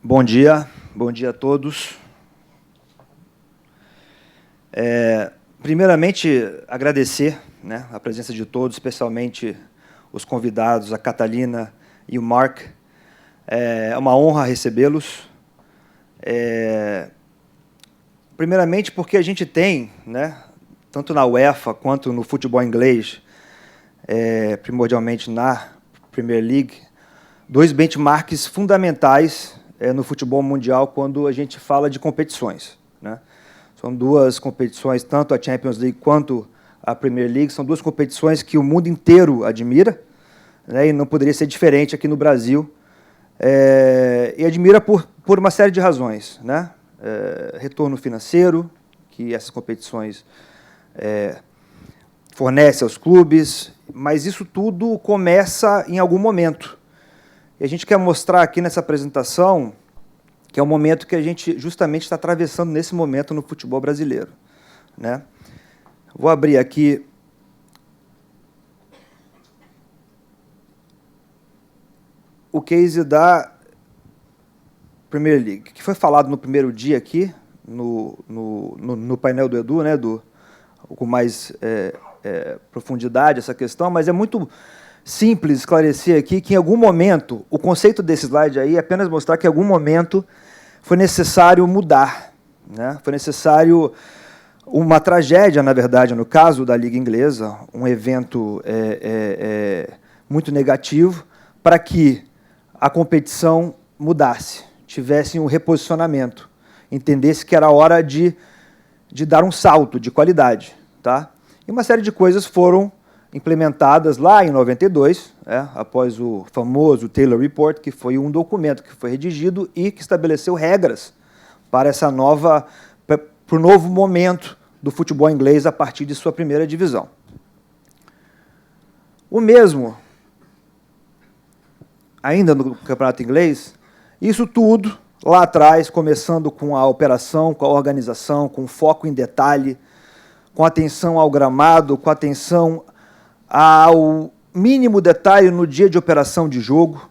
Bom dia a todos. Primeiramente, agradecer, a presença de todos, especialmente os convidados, a Catalina e o Mark. É uma honra recebê-los. Primeiramente, porque a gente tem, tanto na UEFA quanto no futebol inglês, primordialmente na Premier League, dois benchmarks fundamentais no futebol mundial quando a gente fala de competições. São duas competições, tanto a Champions League quanto a Premier League, são duas competições que o mundo inteiro admira, e não poderia ser diferente aqui no Brasil, e admira por uma série de razões. Retorno financeiro, que essas competições fornecem aos clubes, mas isso tudo começa em algum momento. E a gente quer mostrar aqui nessa apresentação que é o momento que a gente justamente está atravessando nesse momento no futebol brasileiro. Vou abrir aqui o case da Premier League, que foi falado no primeiro dia aqui, no painel do Edu, com mais profundidade essa questão, mas é muito simples esclarecer aqui que, em algum momento, o conceito desse slide aí é apenas mostrar que, em algum momento, foi necessário mudar. Foi necessário uma tragédia, na verdade, no caso da Liga Inglesa, um evento muito negativo, para que a competição mudasse, tivesse um reposicionamento, entendesse que era hora de dar um salto de qualidade. E uma série de coisas foram implementadas lá em 92, após o famoso Taylor Report, que foi um documento que foi redigido e que estabeleceu regras para para o novo momento do futebol inglês a partir de sua primeira divisão. O mesmo, ainda no campeonato inglês, isso tudo lá atrás, começando com a operação, com a organização, com foco em detalhe, com atenção ao gramado, com atenção ao mínimo detalhe no dia de operação de jogo,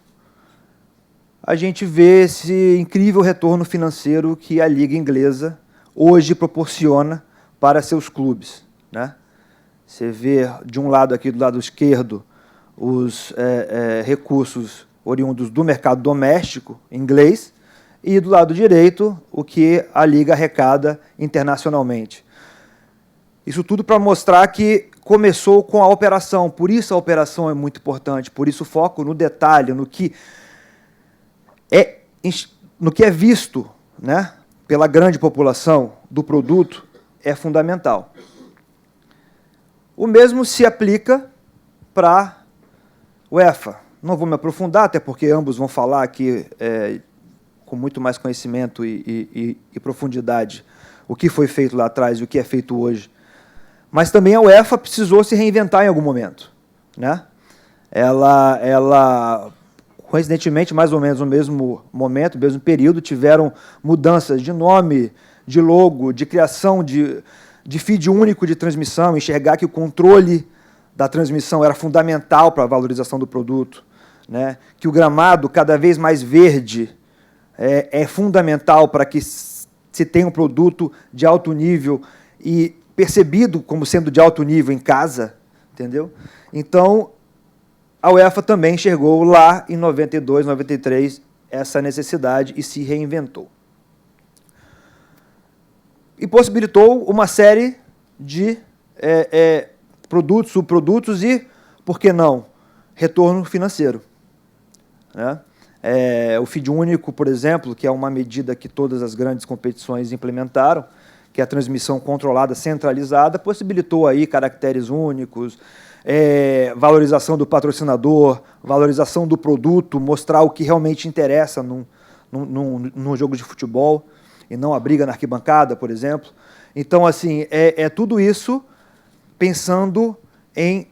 a gente vê esse incrível retorno financeiro que a Liga Inglesa hoje proporciona para seus clubes. Você vê, de um lado aqui, do lado esquerdo, os recursos oriundos do mercado doméstico inglês, e do lado direito, o que a Liga arrecada internacionalmente. Isso tudo para mostrar que começou com a operação, por isso a operação é muito importante, por isso o foco no detalhe, no que é visto pela grande população do produto, é fundamental. O mesmo se aplica para a UEFA. Não vou me aprofundar, até porque ambos vão falar aqui com muito mais conhecimento e profundidade o que foi feito lá atrás e o que é feito hoje. Mas também a UEFA precisou se reinventar em algum momento. Ela, coincidentemente, mais ou menos no mesmo momento, no mesmo período, tiveram mudanças de nome, de logo, de criação de feed único de transmissão, enxergar que o controle da transmissão era fundamental para a valorização do produto, que o gramado cada vez mais verde é fundamental para que se tenha um produto de alto nível e percebido como sendo de alto nível em casa, entendeu? Então, a UEFA também enxergou lá em 92, 93, essa necessidade e se reinventou. E possibilitou uma série de produtos, subprodutos e, por que não, retorno financeiro. O feed único, por exemplo, que é uma medida que todas as grandes competições implementaram, que é a transmissão controlada, centralizada, possibilitou aí caracteres únicos, valorização do patrocinador, valorização do produto, mostrar o que realmente interessa num jogo de futebol, e não a briga na arquibancada, por exemplo. Então, assim, tudo isso pensando em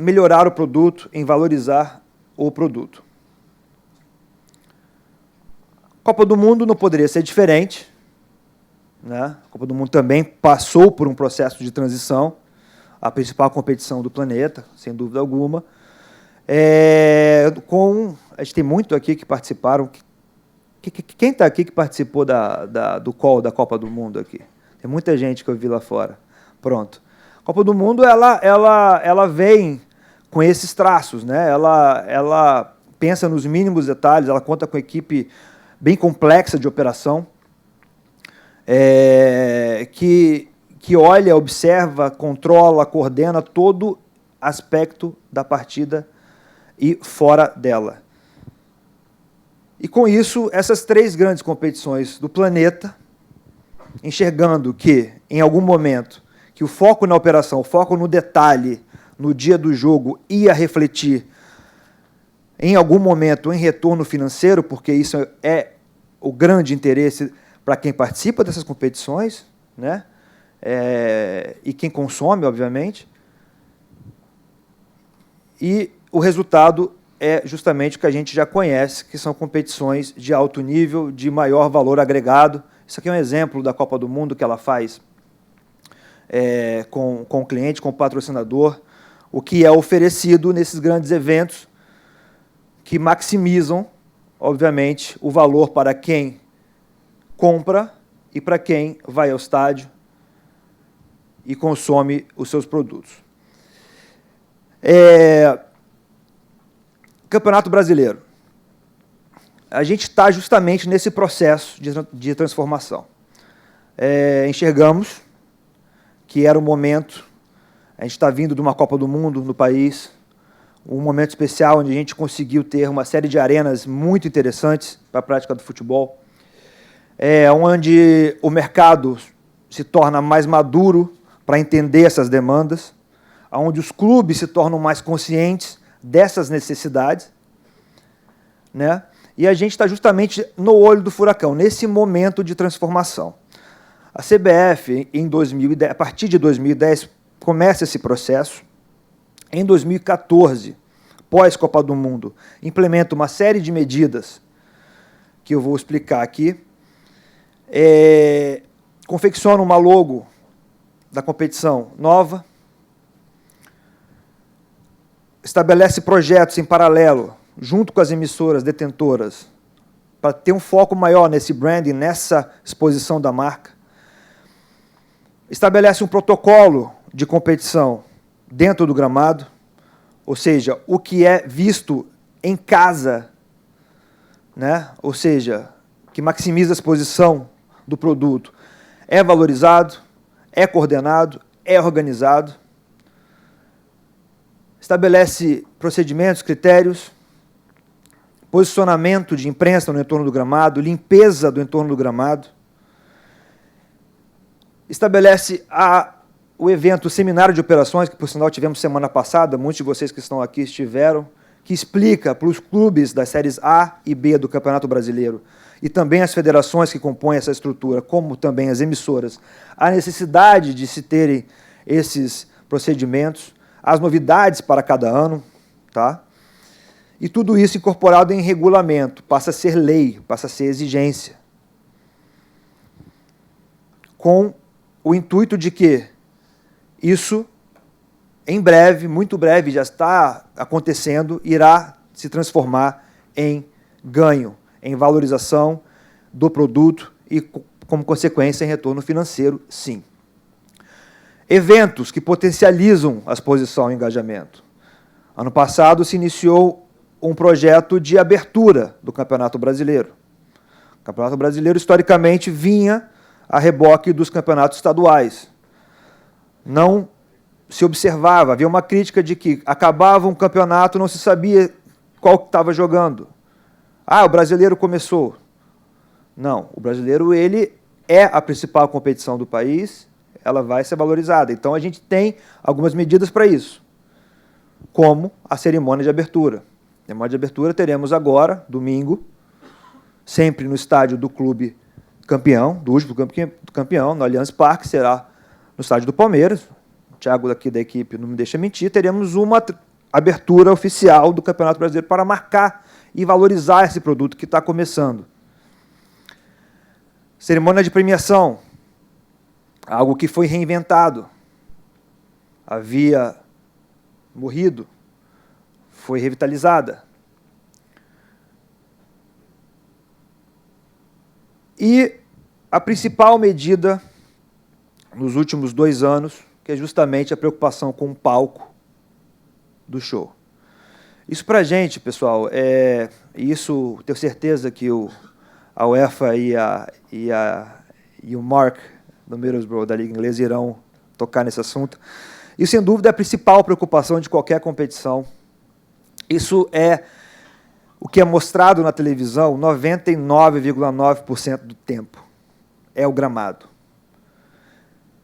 melhorar o produto, em valorizar o produto. Copa do Mundo não poderia ser diferente. A Copa do Mundo também passou por um processo de transição, a principal competição do planeta, sem dúvida alguma. A gente tem muito aqui que participaram. Quem está aqui que participou do call da Copa do Mundo aqui? Tem muita gente que eu vi lá fora. Pronto. A Copa do Mundo, ela vem com esses traços, né? Ela pensa nos mínimos detalhes, ela conta com uma equipe bem complexa de operação, que olha, observa, controla, coordena todo aspecto da partida e fora dela. E com isso, essas 3 grandes competições do planeta, enxergando que, em algum momento, que o foco na operação, o foco no detalhe, no dia do jogo, ia refletir, em algum momento, em retorno financeiro, porque isso é o grande interesse para quem participa dessas competições, né? E quem consome, obviamente. E o resultado é justamente o que a gente já conhece, que são competições de alto nível, de maior valor agregado. Isso aqui é um exemplo da Copa do Mundo que ela faz com o cliente, com o patrocinador, o que é oferecido nesses grandes eventos que maximizam, obviamente, o valor para quem compra e para quem vai ao estádio e consome os seus produtos. Campeonato Brasileiro. A gente está justamente nesse processo de transformação. Enxergamos que era o momento, a gente está vindo de uma Copa do Mundo no país, um momento especial onde a gente conseguiu ter uma série de arenas muito interessantes para a prática do futebol, onde o mercado se torna mais maduro para entender essas demandas, onde os clubes se tornam mais conscientes dessas necessidades, né? E a gente está justamente no olho do furacão, nesse momento de transformação. A CBF, a partir de 2010, começa esse processo. Em 2014, pós-Copa do Mundo, implementa uma série de medidas que eu vou explicar aqui. Confecciona uma logo da competição nova, estabelece projetos em paralelo, junto com as emissoras detentoras, para ter um foco maior nesse branding, nessa exposição da marca. Estabelece um protocolo de competição dentro do gramado, ou seja, o que é visto em casa, né? Ou seja, que maximiza a exposição do produto, é valorizado, é coordenado, é organizado. Estabelece procedimentos, critérios, posicionamento de imprensa no entorno do gramado, limpeza do entorno do gramado. Estabelece o evento, o seminário de operações, que por sinal tivemos semana passada, muitos de vocês que estão aqui estiveram, que explica para os clubes das séries A e B do Campeonato Brasileiro, e também as federações que compõem essa estrutura, como também as emissoras, a necessidade de se terem esses procedimentos, as novidades para cada ano, tá? E tudo isso incorporado em regulamento, passa a ser lei, passa a ser exigência. Com o intuito de que isso, em breve, muito breve, já está acontecendo, irá se transformar em ganho, em valorização do produto e, como consequência, em retorno financeiro, sim. Eventos que potencializam a exposição e engajamento. Ano passado se iniciou um projeto de abertura do Campeonato Brasileiro. O Campeonato Brasileiro, historicamente, vinha a reboque dos campeonatos estaduais. Não se observava, havia uma crítica de que acabava um campeonato, não se sabia qual estava jogando. O brasileiro começou. Não, o brasileiro ele é a principal competição do país, ela vai ser valorizada. Então, a gente tem algumas medidas para isso, como a cerimônia de abertura. A cerimônia de abertura teremos agora, domingo, sempre no estádio do clube campeão, do último campeão, no Allianz Parque, será no estádio do Palmeiras. O Thiago daqui da equipe não me deixa mentir, teremos uma abertura oficial do Campeonato Brasileiro para marcar e valorizar esse produto que está começando. Cerimônia de premiação, algo que foi reinventado. Havia morrido, foi revitalizada. E a principal medida nos últimos 2 anos, que é justamente a preocupação com o palco do show. Isso para a gente, pessoal, isso tenho certeza que a UEFA e o Mark do Middlesbrough, da Liga Inglesa, irão tocar nesse assunto. Isso, sem dúvida, é a principal preocupação de qualquer competição. Isso é o que é mostrado na televisão 99,9% do tempo. É o gramado.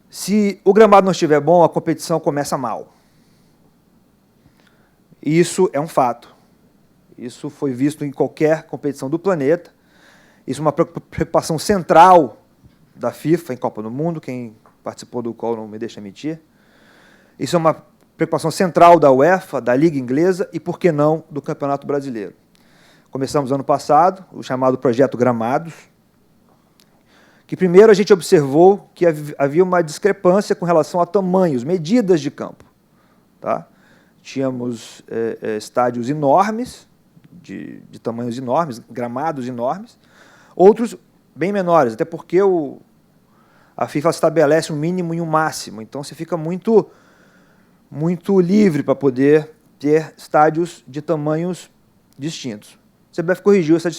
Se o gramado não estiver bom, a competição começa mal. Isso é um fato. Isso foi visto em qualquer competição do planeta. Isso é uma preocupação central da FIFA em Copa do Mundo. Quem participou do call não me deixa mentir. Isso é uma preocupação central da UEFA, da Liga Inglesa e, por que não, do Campeonato Brasileiro. Começamos ano passado, o chamado Projeto Gramados, que primeiro a gente observou que havia uma discrepância com relação a tamanhos, medidas de campo. Tá? Tínhamos estádios enormes, de tamanhos enormes, gramados enormes, outros bem menores, até porque a FIFA estabelece um mínimo e um máximo, então você fica muito livre para poder ter estádios de tamanhos distintos. O CBF corrigiu essa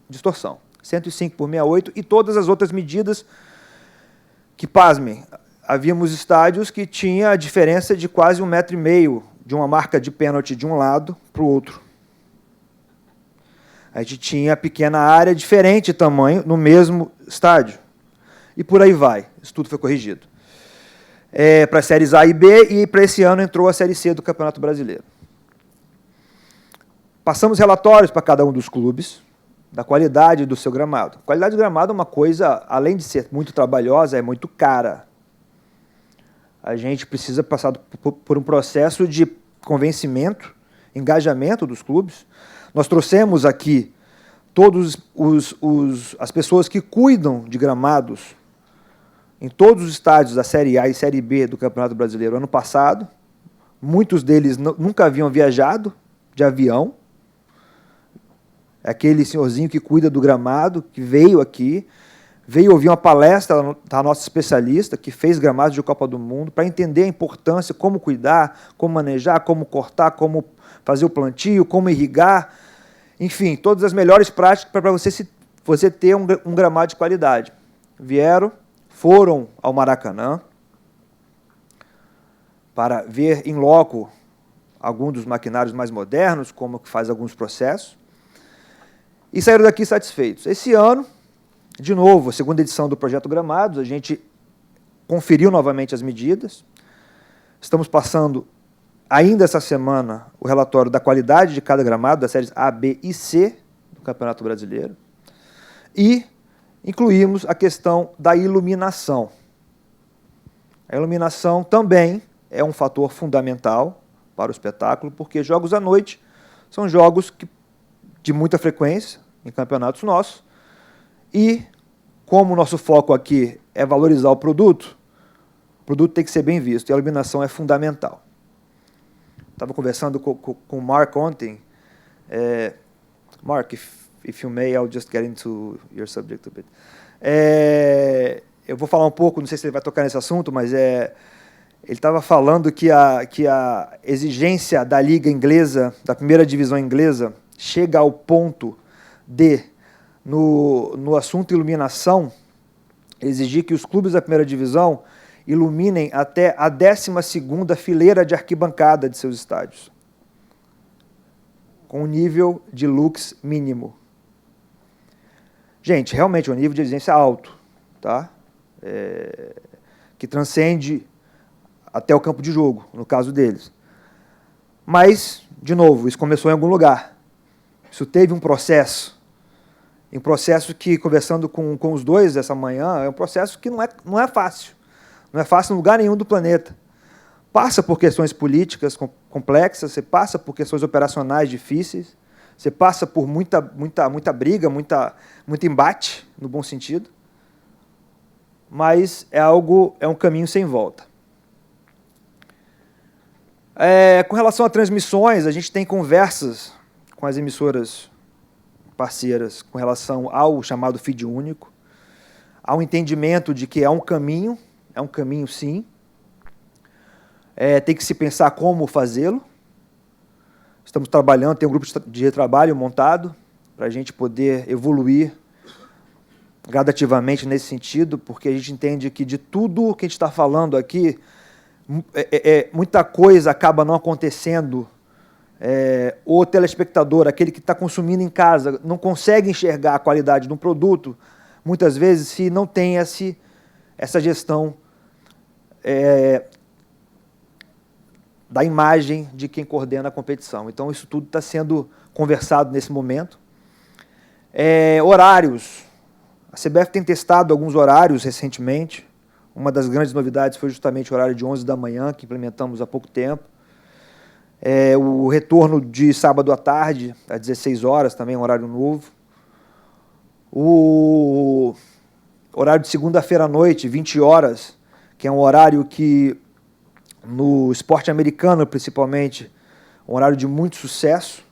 distorção. 105 por 68 e todas as outras medidas que, pasmem, havíamos estádios que tinha a diferença de quase 1,5 metro de uma marca de pênalti de um lado para o outro. A gente tinha pequena área diferente de tamanho no mesmo estádio. E por aí vai. Isso tudo foi corrigido. Para as séries A e B, e para esse ano entrou a Série C do Campeonato Brasileiro. Passamos relatórios para cada um dos clubes da qualidade do seu gramado. A qualidade do gramado é uma coisa, além de ser muito trabalhosa, é muito cara. A gente precisa passar por um processo de convencimento, engajamento dos clubes. Nós trouxemos aqui todas as pessoas que cuidam de gramados em todos os estádios da Série A e Série B do Campeonato Brasileiro ano passado. Muitos deles nunca haviam viajado de avião. É aquele senhorzinho que cuida do gramado, que veio aqui, veio ouvir uma palestra da nossa especialista, que fez gramados de Copa do Mundo, para entender a importância, como cuidar, como manejar, como cortar, como fazer o plantio, como irrigar, enfim, todas as melhores práticas para você ter um gramado de qualidade. Foram ao Maracanã para ver em loco alguns dos maquinários mais modernos, como que faz alguns processos, e saíram daqui satisfeitos. Esse ano, de novo, a segunda edição do Projeto Gramados, a gente conferiu novamente as medidas. Estamos passando, ainda essa semana, o relatório da qualidade de cada gramado, das séries A, B e C do Campeonato Brasileiro. E incluímos a questão da iluminação. A iluminação também é um fator fundamental para o espetáculo, porque jogos à noite são jogos de muita frequência em campeonatos nossos, e como o nosso foco aqui é valorizar o produto tem que ser bem visto, e a iluminação é fundamental. Estava conversando com o Mark ontem. Mark, if you may, I'll just get into your subject a bit. Eu vou falar um pouco, não sei se ele vai tocar nesse assunto, mas ele estava falando que a exigência da Liga Inglesa, da primeira divisão inglesa, chega ao ponto de, no assunto iluminação, exigir que os clubes da primeira divisão iluminem até a 12ª fileira de arquibancada de seus estádios, com um nível de lux mínimo. Gente, realmente é um nível de exigência alto, tá? Que transcende até o campo de jogo, no caso deles. Mas, de novo, isso começou em algum lugar. Isso teve um processo que, conversando com os dois essa manhã, é um processo que não é fácil. Não é fácil em lugar nenhum do planeta. Passa por questões políticas complexas, você passa por questões operacionais difíceis, você passa por muita briga, muito embate, no bom sentido, mas é um caminho sem volta. Com relação a transmissões, a gente tem conversas com as emissoras parceiras com relação ao chamado feed único. há um entendimento de que é um caminho sim, tem que se pensar como fazê-lo. Estamos trabalhando, tem um grupo de trabalho montado para a gente poder evoluir gradativamente nesse sentido, porque a gente entende que de tudo que a gente está falando aqui, muita coisa acaba não acontecendo. O telespectador, aquele que está consumindo em casa, não consegue enxergar a qualidade de um produto, muitas vezes, se não tem essa gestão da imagem de quem coordena a competição. Então, isso tudo está sendo conversado nesse momento. Horários. A CBF tem testado alguns horários recentemente. Uma das grandes novidades foi justamente o horário de 11 da manhã, que implementamos há pouco tempo. O retorno de sábado à tarde, às 16 horas, também é um horário novo. O horário de segunda-feira à noite, 20 horas, que é um horário que, no esporte americano principalmente, um horário de muito sucesso,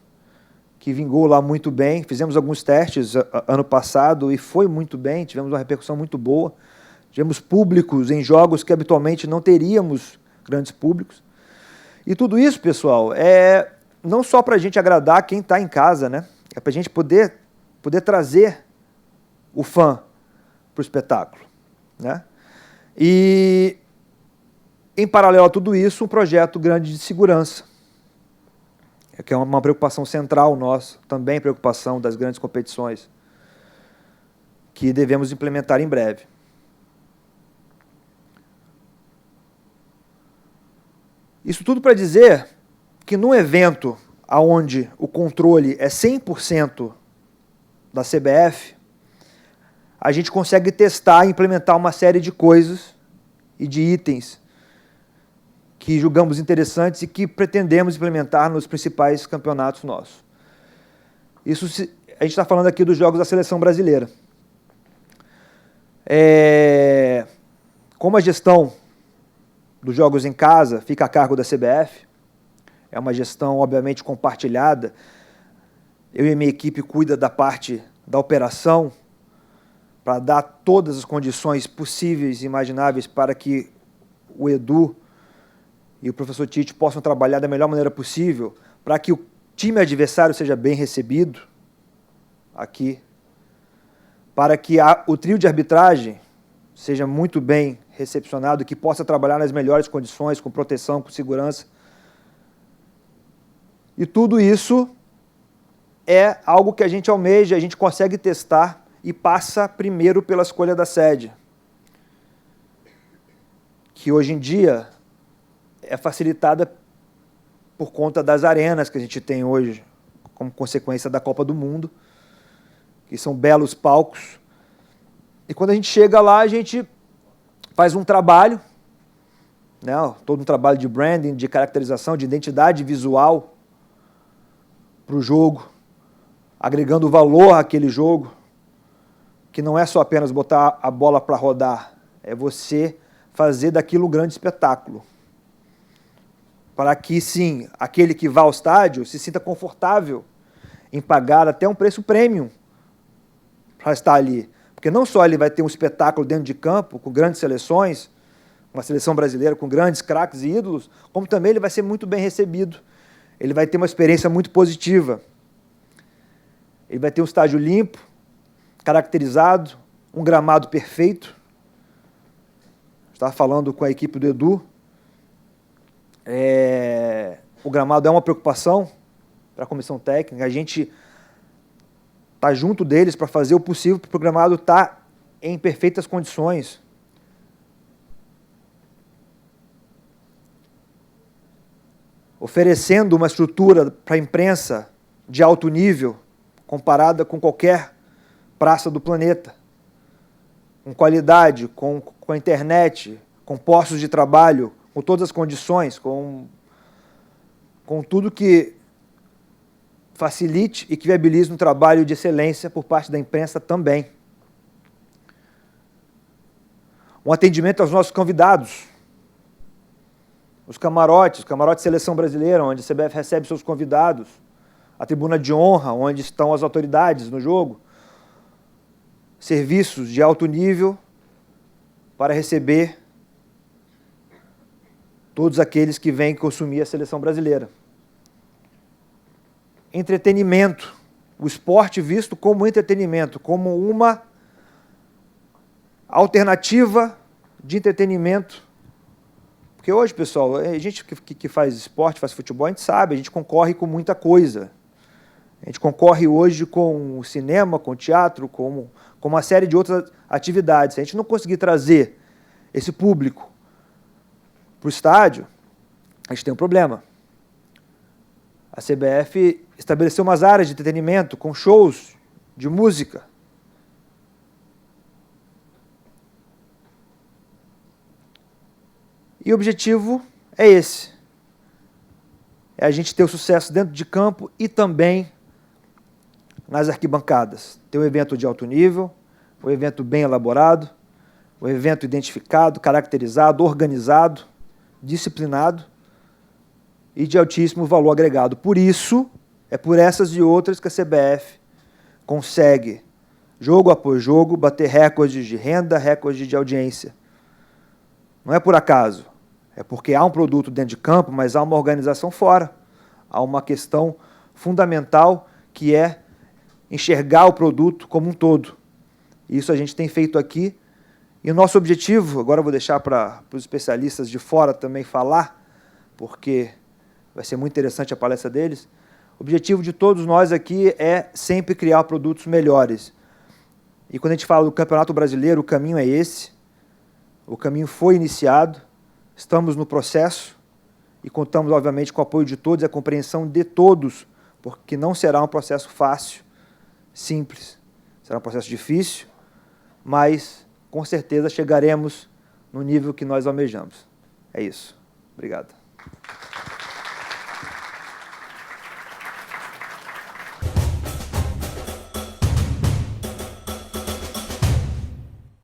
que vingou lá muito bem. Fizemos alguns testes ano passado e foi muito bem, tivemos uma repercussão muito boa. Tivemos públicos em jogos que habitualmente não teríamos grandes públicos. E tudo isso, pessoal, não só para a gente agradar quem está em casa, né? É para a gente poder trazer o fã para o espetáculo, né? E, em paralelo a tudo isso, um projeto grande de segurança, que é uma preocupação central nossa, também preocupação das grandes competições, que devemos implementar em breve. Isso tudo para dizer que num evento onde o controle é 100% da CBF, a gente consegue testar e implementar uma série de coisas e de itens que julgamos interessantes e que pretendemos implementar nos principais campeonatos nossos. A gente está falando aqui dos jogos da seleção brasileira. Como a gestão dos jogos em casa fica a cargo da CBF, é uma gestão, obviamente, compartilhada. Eu e a minha equipe cuida da parte da operação para dar todas as condições possíveis e imagináveis para que o Edu e o professor Tite possam trabalhar da melhor maneira possível para que o time adversário seja bem recebido aqui, para que o trio de arbitragem seja muito bem recepcionado, que possa trabalhar nas melhores condições, com proteção, com segurança. E tudo isso é algo que a gente almeja, a gente consegue testar e passa primeiro pela escolha da sede, que hoje em dia é facilitada por conta das arenas que a gente tem hoje, como consequência da Copa do Mundo, que são belos palcos. E quando a gente chega lá, a gente faz um trabalho, né, todo um trabalho de branding, de caracterização, de identidade visual para o jogo, agregando valor àquele jogo, que não é só apenas botar a bola para rodar, é você fazer daquilo um grande espetáculo. Para que, sim, aquele que vá ao estádio se sinta confortável em pagar até um preço premium para estar ali. Porque não só ele vai ter um espetáculo dentro de campo, com grandes seleções, uma seleção brasileira com grandes craques e ídolos, como também ele vai ser muito bem recebido. Ele vai ter uma experiência muito positiva. Ele vai ter um estádio limpo, caracterizado, um gramado perfeito. Estava falando com a equipe do Edu. O gramado é uma preocupação para a comissão técnica. A gente está junto deles para fazer o possível para o gramado estar em perfeitas condições. Oferecendo uma estrutura para a imprensa de alto nível, comparada com qualquer praça do planeta, com qualidade, com a internet, com postos de trabalho, com todas as condições, com tudo que facilite e que viabilize um trabalho de excelência por parte da imprensa também. Um atendimento aos nossos convidados. Os camarotes, camarote Seleção Brasileira, onde a CBF recebe seus convidados. A tribuna de honra, onde estão as autoridades no jogo. serviços de alto nível para receber todos aqueles que vêm consumir a seleção brasileira. Entretenimento, o esporte visto como entretenimento, como uma alternativa de entretenimento. Porque hoje, pessoal, a gente que faz esporte, faz futebol, a gente sabe, a gente concorre com muita coisa. A gente concorre hoje com o cinema, com o teatro, com uma série de outras atividades. Se a gente não conseguir trazer esse público para o estádio, a gente tem um problema. A CBF estabeleceu umas áreas de entretenimento com shows de música. E o objetivo é esse. É a gente ter o sucesso dentro de campo e também nas arquibancadas. Ter um evento de alto nível, um evento bem elaborado, um evento identificado, caracterizado, organizado, disciplinado e de altíssimo valor agregado. Por isso, é por essas e outras que a CBF consegue, jogo após jogo, bater recordes de renda, recordes de audiência. Não é por acaso, é porque há um produto dentro de campo, mas há uma organização fora. Há uma questão fundamental que é enxergar o produto como um todo. Isso a gente tem feito aqui. E o nosso objetivo, agora eu vou deixar para os especialistas de fora também falar, porque vai ser muito interessante a palestra deles. O objetivo de todos nós aqui é sempre criar produtos melhores. E quando a gente fala do Campeonato Brasileiro, o caminho é esse. O caminho foi iniciado, estamos no processo e contamos, obviamente, com o apoio de todos e a compreensão de todos, porque não será um processo fácil, simples. Será um processo difícil, mas com certeza chegaremos no nível que nós almejamos. É isso. Obrigado.